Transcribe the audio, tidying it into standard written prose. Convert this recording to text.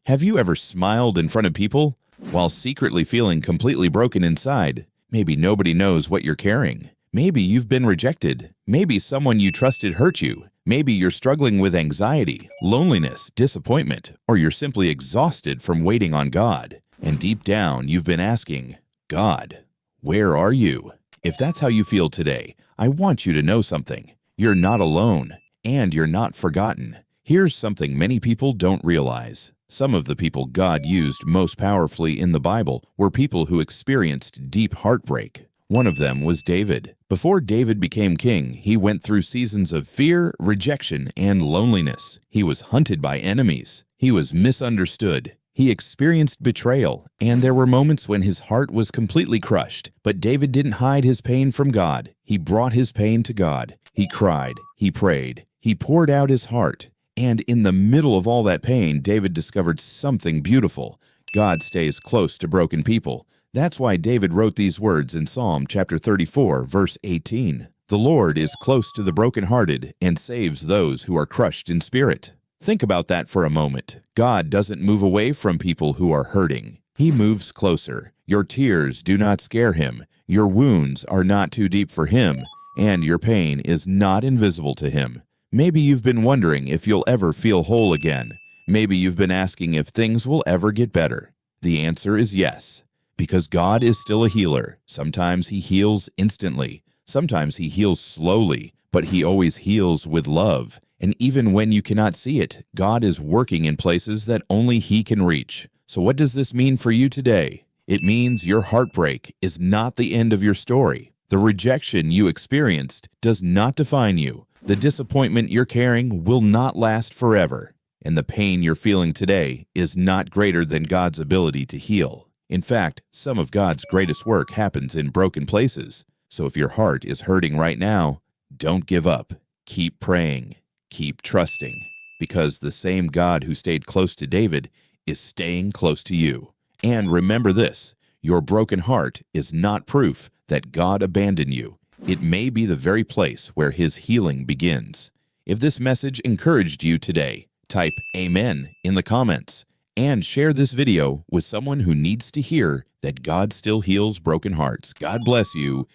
Have you ever smiled in front of people while secretly feeling completely broken inside? Maybe nobody knows what you're carrying. Maybe you've been rejected. Maybe someone you trusted hurt you. Maybe you're struggling with anxiety, loneliness, disappointment, or you're simply exhausted from waiting on God. And deep down, you've been asking, God, where are you? If that's how you feel today, I want you to know something. You're not alone, and you're not forgotten. Here's something many people don't realize. Some of the people God used most powerfully in the Bible were people who experienced deep heartbreak. One of them was David. Before David became king, he went through seasons of fear, rejection, and loneliness. He was hunted by enemies. He was misunderstood. He experienced betrayal, and there were moments when his heart was completely crushed. But David didn't hide his pain from God. He brought his pain to God. He cried. He prayed. He poured out his heart. And in the middle of all that pain, David discovered something beautiful. God stays close to broken people. That's why David wrote these words in Psalm chapter 34, verse 18. The Lord is close to the brokenhearted and saves those who are crushed in spirit. Think about that for a moment. God doesn't move away from people who are hurting. He moves closer. Your tears do not scare him. Your wounds are not too deep for him, and your pain is not invisible to him. Maybe you've been wondering if you'll ever feel whole again. Maybe you've been asking if things will ever get better. The answer is yes, because God is still a healer. Sometimes he heals instantly. Sometimes he heals slowly, but he always heals with love. And even when you cannot see it, God is working in places that only he can reach. So what does this mean for you today? It means your heartbreak is not the end of your story. The rejection you experienced does not define you. The disappointment you're carrying will not last forever. And the pain you're feeling today is not greater than God's ability to heal. In fact, some of God's greatest work happens in broken places. So if your heart is hurting right now, don't give up. Keep praying. Keep trusting, because the same God who stayed close to David is staying close to you. And remember this, your broken heart is not proof that God abandoned you. It may be the very place where his healing begins. If this message encouraged you today, type Amen in the comments and share this video with someone who needs to hear that God still heals broken hearts. God bless you.